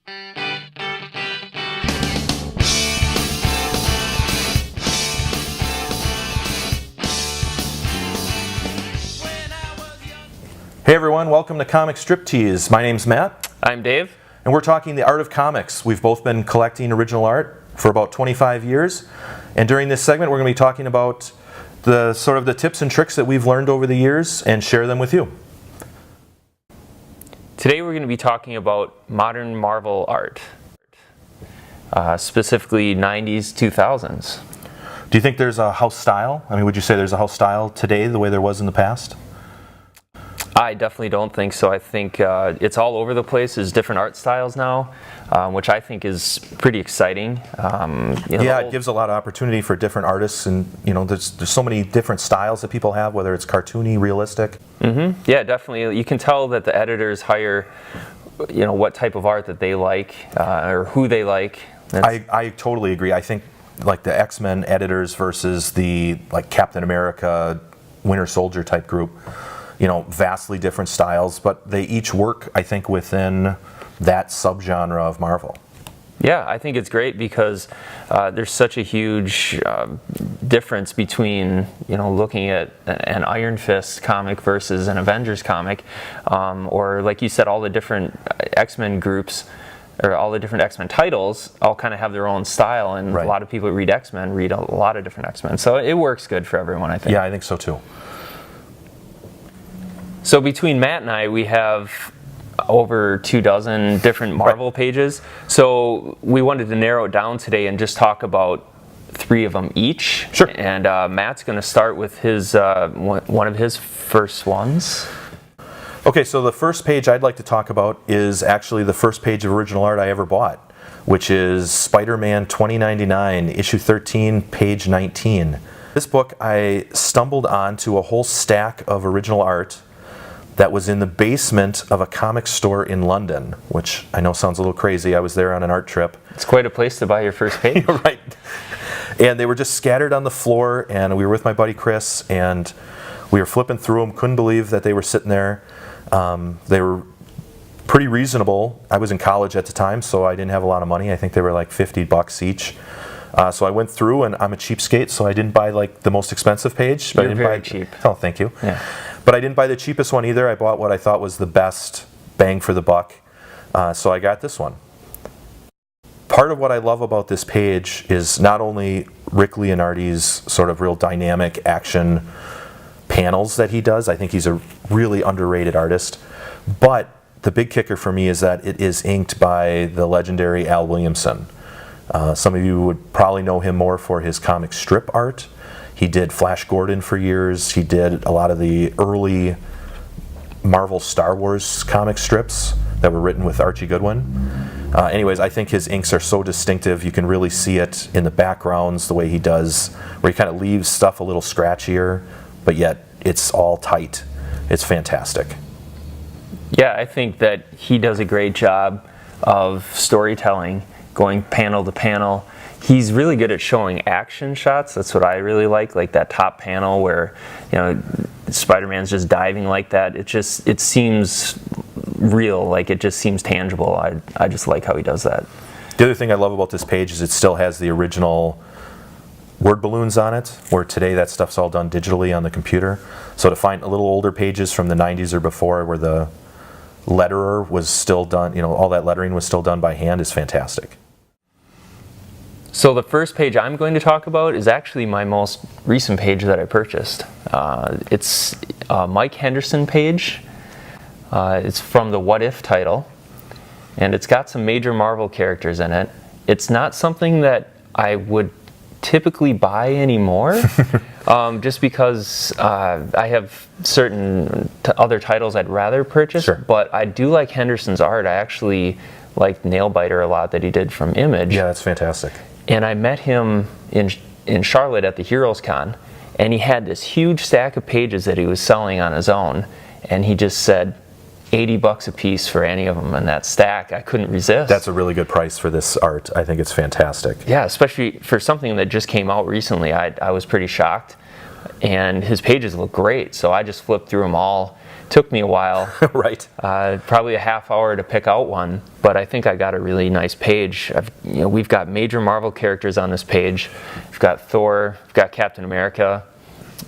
Hey everyone, welcome to Comic Strip Teased. My name's Matt. I'm Dave. And we're talking the art of comics. We've both been collecting original art for about 25 years. And during this segment, we're going to be talking about the sort of the tips and tricks that we've learned over the years and share them with you. Today we're going to be talking about modern Marvel art, specifically 90s, 2000s. Do you think there's a house style? I mean, would you say there's a house style today the way there was in the past? I definitely don't think so. I think it's all over the place. There's different art styles now, which I think is pretty exciting. It gives a lot of opportunity for different artists, and there's so many different styles that people have, whether it's cartoony, realistic. Mm-hmm. Yeah, definitely. You can tell that the editors hire, what type of art that they like or who they like. I totally agree. I think like the X-Men editors versus the Captain America, Winter Soldier type group. Vastly different styles, but they each work, I think, within that subgenre of Marvel. Yeah, I think it's great because there's such a huge difference between, looking at an Iron Fist comic versus an Avengers comic, or like you said, all the different X-Men groups, or all the different X-Men titles all kind of have their own style, and right. A lot of people who read X-Men read a lot of different X-Men, so it works good for everyone, I think. Yeah, I think so too. So between Matt and I, we have over 24 different Marvel pages. So we wanted to narrow it down today and just talk about 3 of them each. Sure. And Matt's going to start with his one of his first ones. Okay, so the first page I'd like to talk about is actually the first page of original art I ever bought, which is SpiderMan 2099, issue 13, page 19. This book, I stumbled onto a whole stack of original art that was in the basement of a comic store in London, which I know sounds a little crazy. I was there on an art trip. It's quite a place to buy your first page. Right. And they were just scattered on the floor, and we were with my buddy Chris, and we were flipping through them. Couldn't believe that they were sitting there. They were pretty reasonable. I was in college at the time, so I didn't have a lot of money. I think they were like $50 each. So I went through, and I'm a cheapskate, so I didn't buy the most expensive page. But You're very cheap. Oh, thank you. Yeah. But I didn't buy the cheapest one either. I bought what I thought was the best bang for the buck. So I got this one. Part of what I love about this page is not only Rick Leonardi's sort of real dynamic action panels that he does. I think he's a really underrated artist. But the big kicker for me is that it is inked by the legendary Al Williamson. Some of you would probably know him more for his comic strip art. He did Flash Gordon for years. He did a lot of the early Marvel Star Wars comic strips that were written with Archie Goodwin. Anyways, I think his inks are so distinctive. You can really see it in the backgrounds, the way he does, where he kind of leaves stuff a little scratchier, but yet it's all tight. It's fantastic. Yeah, I think that he does a great job of storytelling, going panel to panel. He's really good at showing action shots. That's what I really like that top panel where Spider-Man's just diving like that. It seems real, it just seems tangible. I just like how he does that. The other thing I love about this page is it still has the original word balloons on it, where today that stuff's all done digitally on the computer. So to find a little older pages from the 90s or before where the letterer was still done, all that lettering was still done by hand is fantastic. So the first page I'm going to talk about is actually my most recent page that I purchased. It's a Mike Henderson page. It's from the What If title, and it's got some major Marvel characters in it. It's not something that I would typically buy anymore, just because I have certain other titles I'd rather purchase. Sure. But I do like Henderson's art. I actually like Nailbiter a lot that he did from Image. Yeah, that's fantastic. And I met him in Charlotte at the Heroes Con, and he had this huge stack of pages that he was selling on his own, and he just said $80 a piece for any of them in that stack. I couldn't resist. That's a really good price for this art. I think it's fantastic. Yeah, especially for something that just came out recently. I was pretty shocked, and his pages look great, so I just flipped through them all took me a while. Right. Probably a half hour to pick out one, but I think I got a really nice page. We've got major Marvel characters on this page. We've got Thor, we've got Captain America.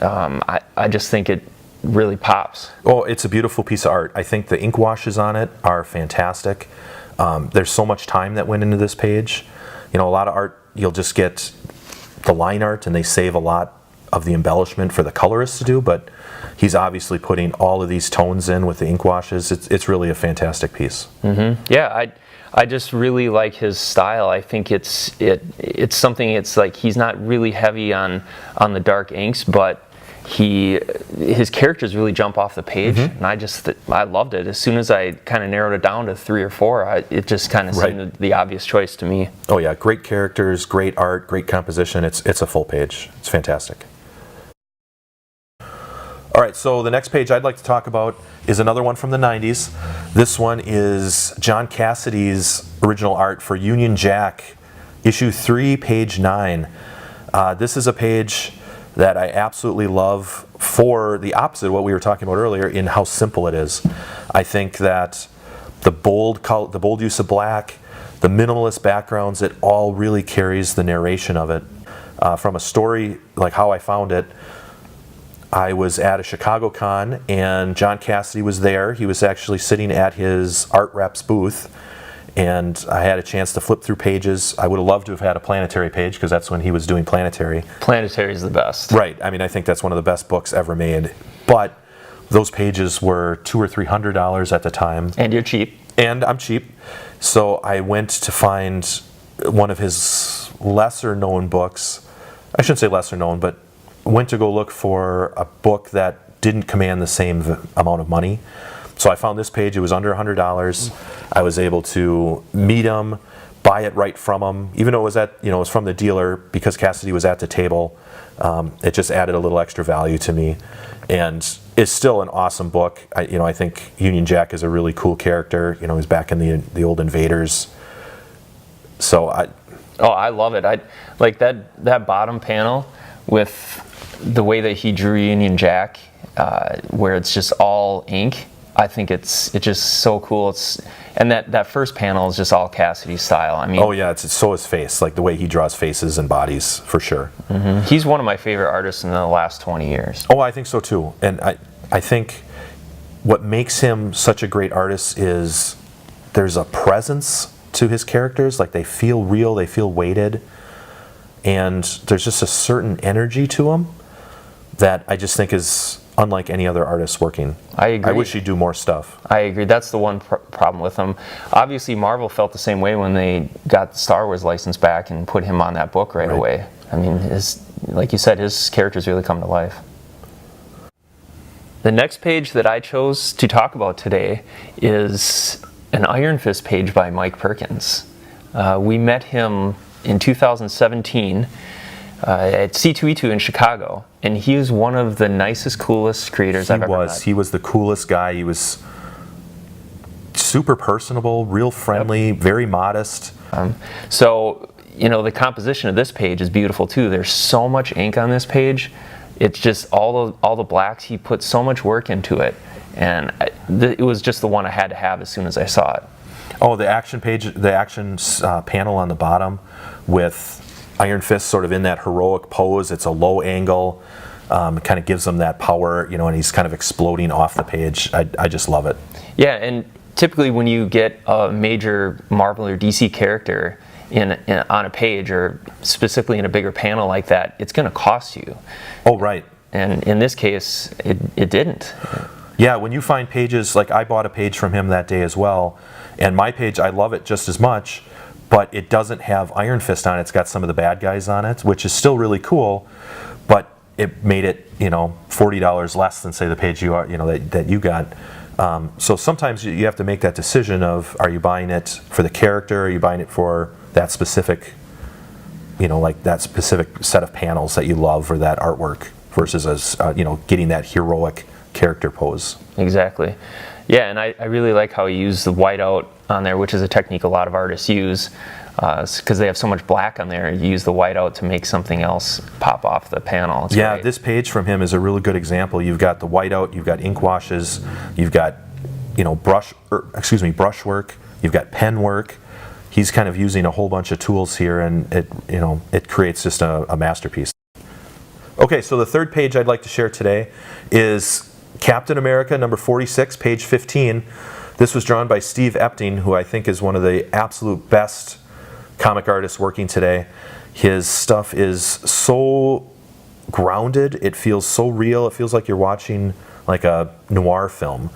I just think it really pops. Oh, it's a beautiful piece of art. I think the ink washes on it are fantastic. There's so much time that went into this page. A lot of art, you'll just get the line art and they save a lot of the embellishment for the colorist to do, but he's obviously putting all of these tones in with the ink washes. It's really a fantastic piece. Yeah, I just really like his style. I think it's something. It's like he's not really heavy on the dark inks, but his characters really jump off the page, and I loved it. As soon as I kind of narrowed it down to 3 or 4, it just kind of seemed the obvious choice to me. Oh yeah, great characters, great art, great composition. It's a full page. It's fantastic. All right, so the next page I'd like to talk about is another one from the 90s. This one is John Cassidy's original art for Union Jack, issue 3, page 9. This is a page that I absolutely love for the opposite of what we were talking about earlier in how simple it is. I think that the bold use of black, the minimalist backgrounds, it all really carries the narration of it. From a story, like how I found it, I was at a Chicago con and John Cassidy was there. He was actually sitting at his art rep's booth, and I had a chance to flip through pages. I would have loved to have had a Planetary page because that's when he was doing Planetary. Planetary is the best. Right. I mean, I think that's one of the best books ever made. But those pages were $200 or $300 at the time. And you're cheap. And I'm cheap. So I went to find one of his lesser known books. I shouldn't say lesser known, but went to go look for a book that didn't command the same amount of money. So I found this page. It was under $100. I was able to meet him, buy it right from him, even though it was from the dealer, because Cassidy was at the table. It just added a little extra value to me, and it's still an awesome book. I think Union Jack is a really cool character. He's back in the old Invaders. So I love it. I like that bottom panel with the way that he drew Union Jack, where it's just all ink. I think it's just so cool. And that first panel is just all Cassidy style. I mean, oh yeah, it's so his face, like the way he draws faces and bodies, for sure. He's one of my favorite artists in the last 20 years. Oh, I think so too. And I think what makes him such a great artist is there's a presence to his characters. Like, they feel real, they feel weighted, and there's just a certain energy to them that I just think is unlike any other artist working. I agree. I wish he'd do more stuff. I agree. That's the one problem with him. Obviously, Marvel felt the same way when they got the Star Wars license back and put him on that book right away. I mean, like you said, his characters really come to life. The next page that I chose to talk about today is an Iron Fist page by Mike Perkins. We met him in 2017 at C2E2 in Chicago, and he was one of the nicest, coolest creators I've ever met. He was the coolest guy. He was super personable, real friendly, very modest. So, the composition of this page is beautiful too. There's so much ink on this page. It's just all the blacks. He put so much work into it, and it was just the one I had to have as soon as I saw it. Oh, the action page, the action panel on the bottom with Iron Fist sort of in that heroic pose. It's a low angle. It kind of gives him that power, and he's kind of exploding off the page. I just love it. Yeah, and typically when you get a major Marvel or DC character on a page, or specifically in a bigger panel like that, it's going to cost you. Oh, right. And in this case, it didn't. Yeah, when you find pages, like I bought a page from him that day as well, and my page, I love it just as much, but it doesn't have Iron Fist on it. It's got some of the bad guys on it, which is still really cool, but it made it, $40 less than, say, the page that you got. So sometimes you have to make that decision of, are you buying it for the character, are you buying it for that specific, like that specific set of panels that you love, or that artwork, versus as getting that heroic character pose. Exactly. Yeah, and I really like how he used the whiteout on there, which is a technique a lot of artists use, because they have so much black on there. You use the whiteout to make something else pop off the panel. It's Yeah, great. this page from him is a really good example. You've got the whiteout, you've got ink washes, you've got brushwork, you've got pen work. He's kind of using a whole bunch of tools here, and it creates just a masterpiece. Okay, so the third page I'd like to share today is Captain America number 46, page 15. This was drawn by Steve Epting, who I think is one of the absolute best comic artists working today. His stuff is so grounded, it feels so real, it feels like you're watching like a noir film.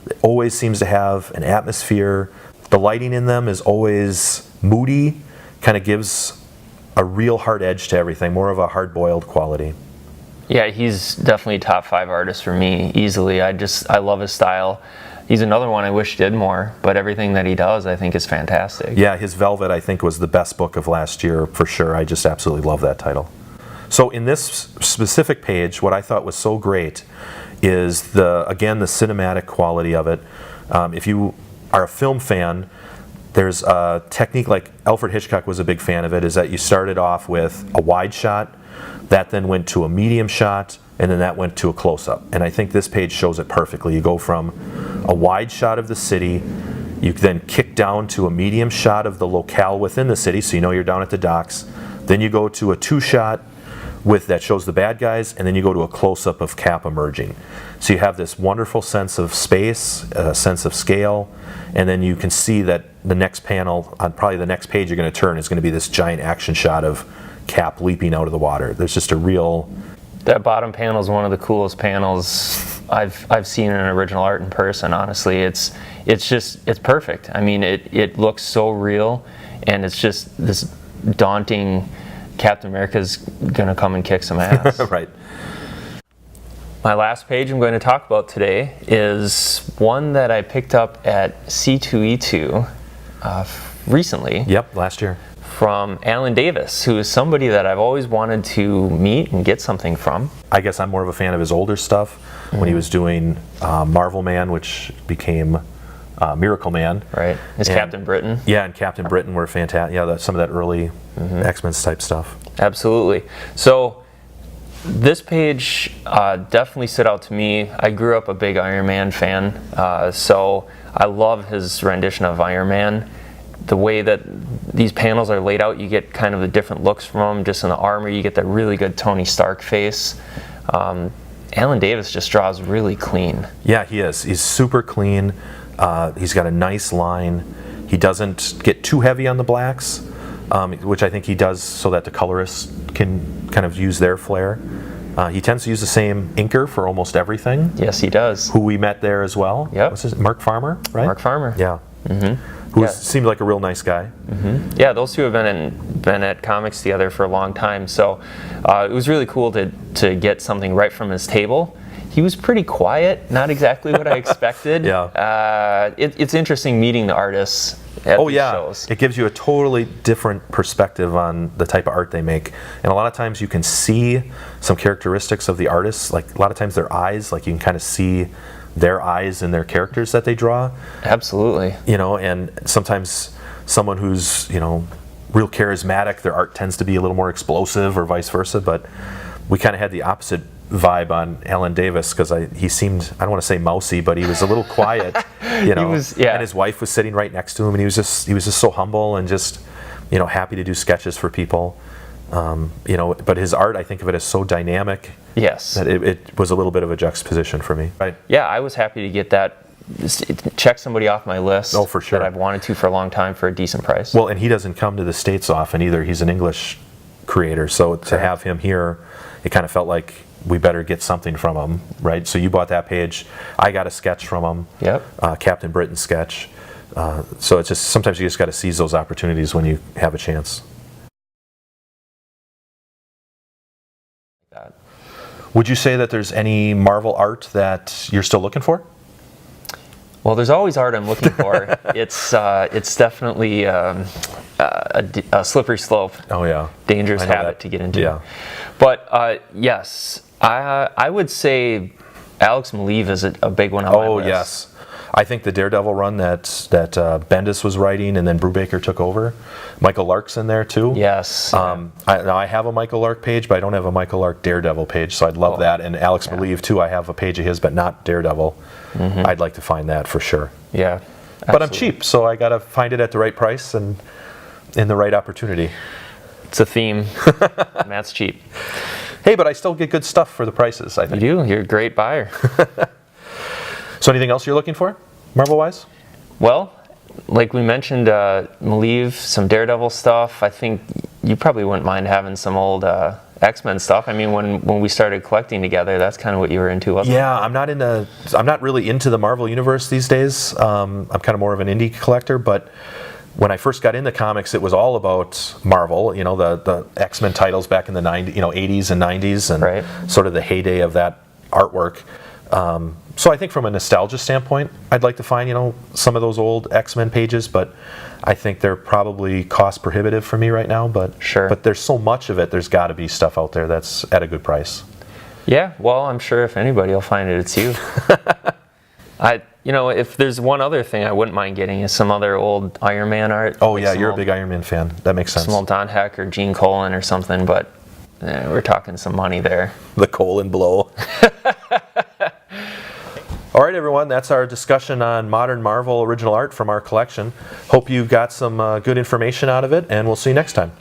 It always seems to have an atmosphere. The lighting in them is always moody, kind of gives a real hard edge to everything, more of a hard-boiled quality. Yeah, he's definitely top 5 artist for me, easily. I love his style. He's another one I wish did more, but everything that he does I think is fantastic. Yeah, his Velvet I think was the best book of last year for sure. I just absolutely love that title. So in this specific page, what I thought was so great is the cinematic quality of it. If you are a film fan, there's a technique like Alfred Hitchcock was a big fan of it, is that you started off with a wide shot, that then went to a medium shot, and then that went to a close-up. And I think this page shows it perfectly. You go from a wide shot of the city, you then kick down to a medium shot of the locale within the city, so you know you're down at the docks. Then you go to a 2-shot that shows the bad guys, and then you go to a close-up of Cap emerging. So you have this wonderful sense of space, a sense of scale, and then you can see that the next panel, on probably the next page you're going to turn, is going to be this giant action shot of Cap leaping out of the water. There's just a real... That bottom panel is one of the coolest panels I've seen in original art in person. Honestly, it's perfect. I mean, it looks so real, and it's just this daunting. Captain America's gonna come and kick some ass. Right. My last page I'm going to talk about today is one that I picked up at C2E2 recently. Yep, last year. From Alan Davis, who is somebody that I've always wanted to meet and get something from. I guess I'm more of a fan of his older stuff, when he was doing Marvel Man, which became Miracle Man. Right. His Captain Britain. Yeah, and Captain Britain were fantastic. Yeah, some of that early X-Men type stuff. Absolutely. So this page definitely stood out to me. I grew up a big Iron Man fan, so I love his rendition of Iron Man. The way that these panels are laid out, you get kind of the different looks from him. Just in the armor, you get that really good Tony Stark face. Alan Davis just draws really clean. Yeah, he is. He's super clean. He's got a nice line. He doesn't get too heavy on the blacks, which I think he does so that the colorists can kind of use their flair. He tends to use the same inker for almost everything. Yes, he does. Who we met there as well. Yep. What's his, Mark Farmer, right? Mark Farmer. Yeah. Who seemed like a real nice guy. Yeah, those two have been at comics together for a long time, so it was really cool to get something right from his table. He was pretty quiet, not exactly what I expected. It's interesting meeting the artists at these shows. It gives you a totally different perspective on the type of art they make. And a lot of times you can see some characteristics of the artists, like a lot of times their eyes, like you can kind of see their eyes in their characters that they draw. Absolutely. And sometimes someone who's, real charismatic, their art tends to be a little more explosive or vice versa, but we kind of had the opposite vibe on Alan Davis because he seemed, I don't want to say mousy, but he was a little quiet, He was, yeah. And his wife was sitting right next to him, and he was just so humble and just, happy to do sketches for people. But his art, I think of it as so dynamic. Yes. That it was a little bit of a juxtaposition for me. Right. Yeah, I was happy to get that, check somebody off my list. Oh, for sure. That I've wanted to for a long time for a decent price. Well, and he doesn't come to the States often either. He's an English creator, so to have him here, it kind of felt like we better get something from him, right? So you bought that page. I got a sketch from him. Yep. Captain Britain sketch. So it's just sometimes you just got to seize those opportunities when you have a chance. Would you say that there's any Marvel art that you're still looking for? Well, there's always art I'm looking for. It's definitely a slippery slope. Oh yeah. Dangerous habit to get into. Yeah. But yes, I would say Alex Maleev is a big one on my list. Oh yes. I think the Daredevil run that Bendis was writing and then Brubaker took over, Michael Lark's in there too. Yes. Now I have a Michael Lark page, but I don't have a Michael Lark Daredevil page, so I'd love that. And Alex Bellisle too, I have a page of his, but not Daredevil. I'd like to find that for sure. Yeah. But I'm cheap, so I got to find it at the right price and in the right opportunity. It's a theme. Matt's cheap. Hey, but I still get good stuff for the prices, I think. You do. You're a great buyer. So anything else you're looking for, Marvel-wise? Well, like we mentioned, Malieve, some Daredevil stuff. I think you probably wouldn't mind having some old X-Men stuff. I mean, when we started collecting together, that's kind of what you were into, wasn't it? Yeah, I'm not really into the Marvel universe these days. I'm kind of more of an indie collector, but when I first got into comics, it was all about Marvel, you know, the X-Men titles back in the 80s and 90s, and sort of the heyday of that artwork. So I think from a nostalgia standpoint, I'd like to find, you know, some of those old X-Men pages, but I think they're probably cost prohibitive for me right now. But but there's so much of it, there's got to be stuff out there that's at a good price. Yeah, well, I'm sure if anybody will find it, it's you. You know, if there's one other thing I wouldn't mind getting is some other old Iron Man art. Oh yeah, you're a big Iron Man fan. That makes sense. Some old Don Heck or Gene Colan or something, but we're talking some money there. The Colan blow. All right, everyone, that's our discussion on modern Marvel original art from our collection. Hope you got some good information out of it, and we'll see you next time.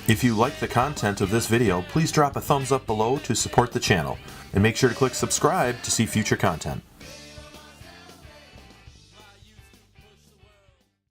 If you like the content of this video, please drop a thumbs up below to support the channel, and make sure to click subscribe to see future content.